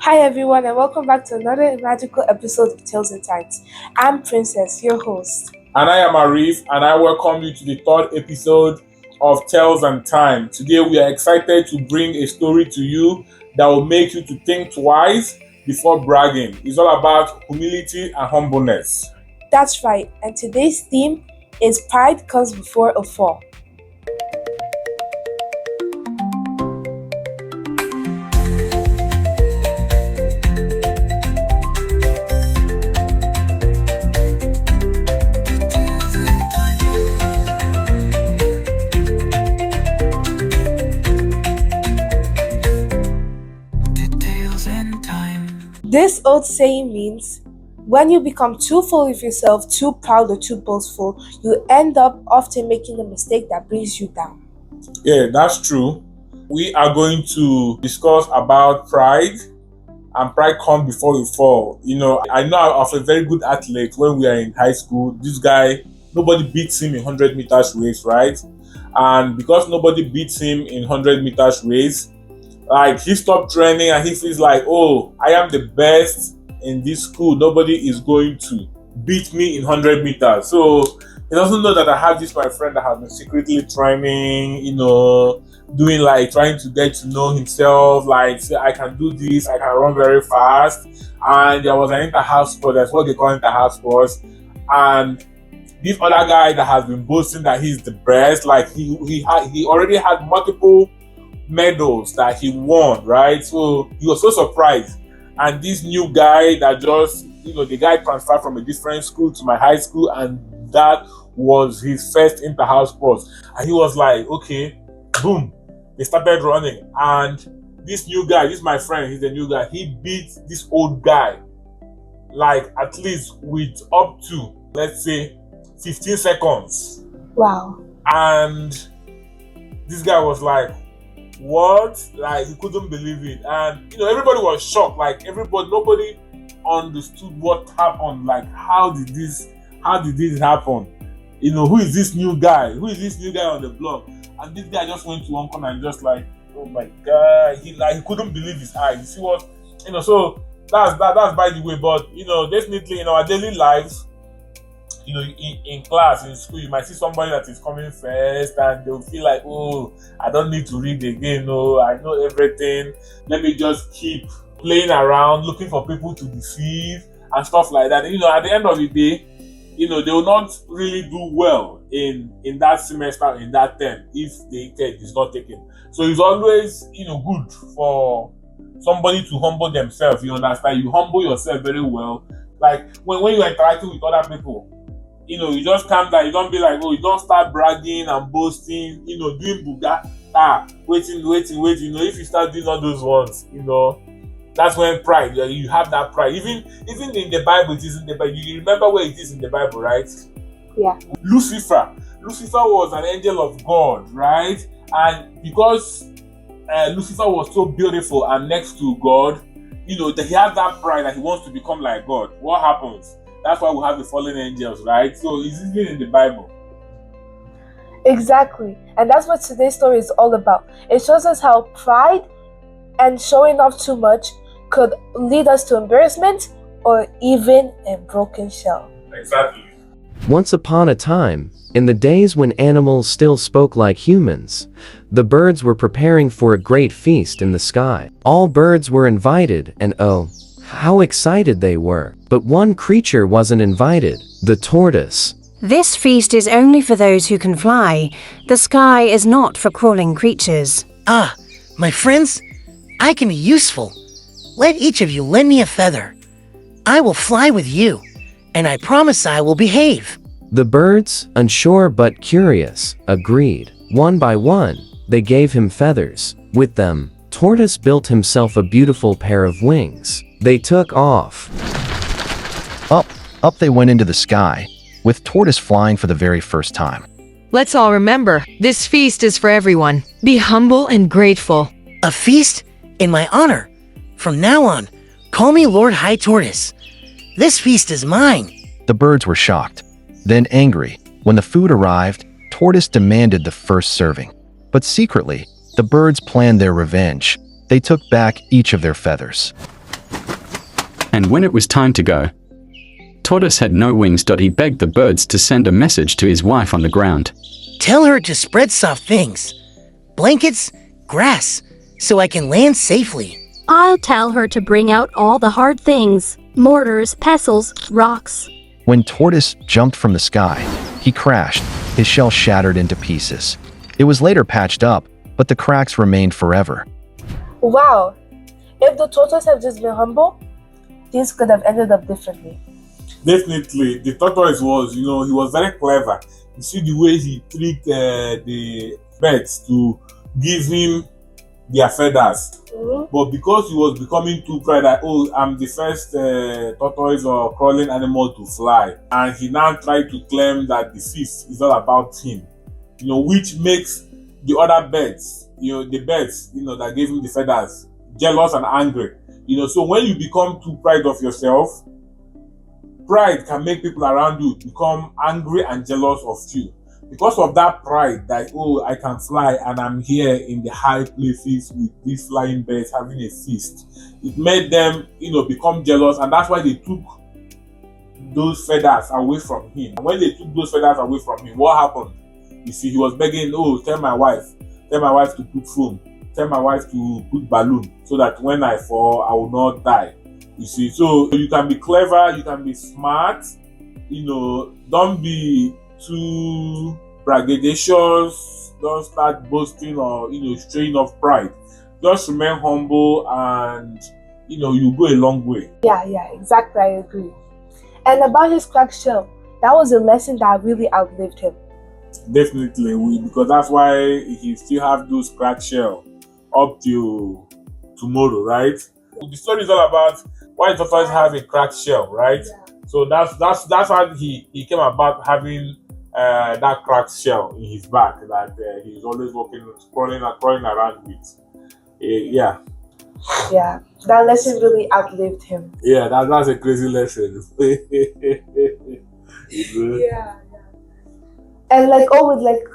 Hi everyone and welcome back to another magical episode of Tales and Times. I'm Princess, your host. And I am Arif, and I welcome you to the third episode of Tales and Time. Today we are excited to bring a story to you that will make you to think twice before bragging. It's all about humility and humbleness. That's right, and today's theme is Pride Comes Before a Fall. This old saying means when you become too full of yourself, too proud, or too boastful, you end up often making a mistake that brings you down. Yeah, that's true. We are going to discuss about pride, and pride comes before you fall. I know of a very good athlete when we are in high school. This guy, nobody beats him in 100 meters race, right? And because nobody beats him in 100 meters race, like he stopped training and he feels like, oh, I am the best in this school. Nobody is going to beat me in 100 meters. So he doesn't know that I have this my friend that has been secretly training, doing like trying to get to know himself, like say I can do this, I can run very fast. And there was an inter-house sport, that's what they call inter-house sports. And this other guy that has been boasting that he's the best, like he already had multiple medals that he won, right? So he was so surprised. And this new guy that just, the guy transferred from a different school to my high school, and that was his first inter-house sports. And he was like, okay, boom, they started running. And this new guy, this is my friend, he's the new guy, he beat this old guy, like at least with up to, let's say, 15 seconds. Wow. And this guy was like, what? Like he couldn't believe it. And everybody was shocked. Like nobody understood what happened. Like how did this happen? Who is this new guy? Who is this new guy on the block? And this guy just went to one corner and just like, oh my god, he couldn't believe his eyes. You see what so that's by the way, but definitely in our daily lives, in class, in school, you might see somebody that is coming first and they'll feel like, oh, I don't need to read again. No, I know everything. Let me just keep playing around, looking for people to deceive and stuff like that. At the end of the day, they will not really do well in that semester, in that term, if the test is not taken. So it's always, good for somebody to humble themselves. You understand? You humble yourself very well. Like when you're interacting with other people, you just calm down. You don't be like, oh, you don't start bragging and boasting, doing buga. Waiting. If you start doing all those ones, that's when pride, you have that pride. Even in the Bible, it is in the Bible. You remember where it is in the Bible, right? Yeah. Lucifer was an angel of God, right? And because Lucifer was so beautiful and next to God, that he has that pride that he wants to become like God. What happens? That's why we have the fallen angels, right? So it's even in the Bible. Exactly. And that's what today's story is all about. It shows us how pride and showing off too much could lead us to embarrassment or even a broken shell. Exactly. Once upon a time, in the days when animals still spoke like humans, the birds were preparing for a great feast in the sky. All birds were invited, and oh, how excited they were. But one creature wasn't invited, the tortoise. This feast is only for those who can fly. The sky is not for crawling creatures. Ah, my friends, I can be useful. Let each of you lend me a feather. I will fly with you, and I promise I will behave. The birds, unsure but curious, agreed. One by one, they gave him feathers. With them, Tortoise built himself a beautiful pair of wings. They took off. Up they went into the sky, with Tortoise flying for the very first time. Let's all remember, this feast is for everyone. Be humble and grateful. A feast in my honor. From now on, call me Lord High Tortoise. This feast is mine. The birds were shocked, then angry. When the food arrived, Tortoise demanded the first serving. But secretly, the birds planned their revenge. They took back each of their feathers. And when it was time to go, Tortoise had no wings. He begged the birds to send a message to his wife on the ground. Tell her to spread soft things, blankets, grass, so I can land safely. I'll tell her to bring out all the hard things, mortars, pestles, rocks. When Tortoise jumped from the sky, he crashed. His shell shattered into pieces. It was later patched up, but the cracks remained forever. Wow, if the tortoise had just been humble, things could have ended up differently. Definitely, the tortoise was, he was very clever. You see the way he tricked the birds to give him their feathers. But because he was becoming too proud that, I'm the first tortoise or crawling animal to fly, and he now tried to claim that the feast is all about him, which makes the other birds, the birds, that gave him the feathers, jealous and angry. So when you become too proud of yourself, pride can make people around you become angry and jealous of you. Because of that pride that, I can fly and I'm here in the high places with these flying birds having a feast, it made them, become jealous, and that's why they took those feathers away from him. And when they took those feathers away from him, what happened? You see, he was begging, tell my wife to put foam, tell my wife to put balloon, so that when I fall, I will not die. You see, so you can be clever, you can be smart, don't be too braggadocious, don't start boasting or showing off pride. Just remain humble, and you go a long way. Yeah, exactly, I agree. And about his cracked shell, that was a lesson that really outlived him. Definitely, because that's why he still have those cracked shell up till tomorrow, right? The story is all about why tortoise has a cracked shell, right? Yeah. So that's how he came about having that cracked shell in his back that he's always crawling around with. Yeah, that lesson really outlived him. Yeah, that's a crazy lesson. Yeah. And like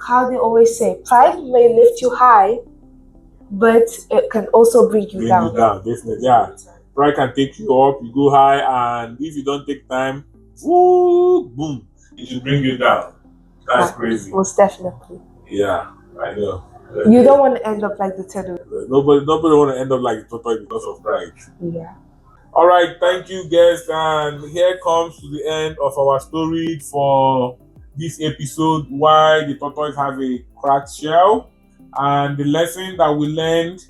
how they always say, pride may lift you high, but it can also bring you down. Definitely, yeah. Pride can take you up, you go high, and if you don't take time, boom, it will bring you down. That's crazy. Most definitely. Yeah, I know. You don't want to end up like the turtle. Nobody want to end up like the tortoise because of pride. Yeah. All right, thank you, guys, and here comes to the end of our story for this episode, why the tortoise has a cracked shell. And the lesson that we learned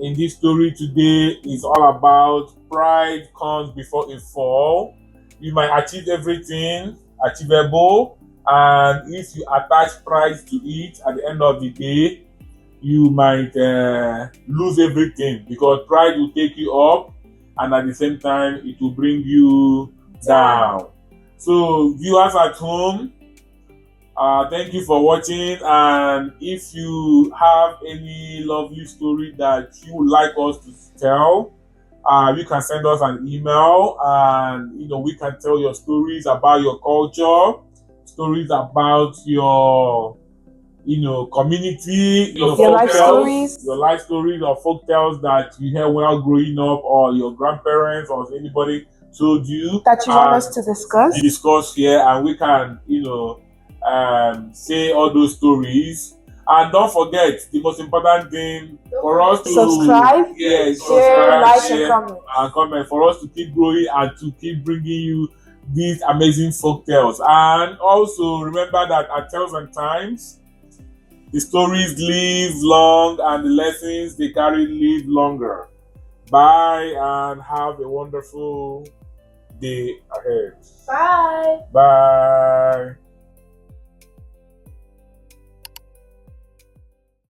in this story today is all about pride comes before a fall. You might achieve everything achievable, and if you attach pride to it, at the end of the day, you might lose everything, because pride will take you up, and at the same time, it will bring you down. So, viewers at home, thank you for watching, and if you have any lovely story that you would like us to tell, you can send us an email, and we can tell your stories about your culture, stories about your community, your life stories, or folk tales that you heard while growing up, or your grandparents or anybody told you that you want us to discuss here, and we can say all those stories. And don't forget, the most important thing for us to subscribe, share, like, and comment for us to keep growing and to keep bringing you these amazing folk tales. And also remember that at Tales and Times, the stories live long and the lessons they carry live longer. Bye, and have a wonderful day ahead.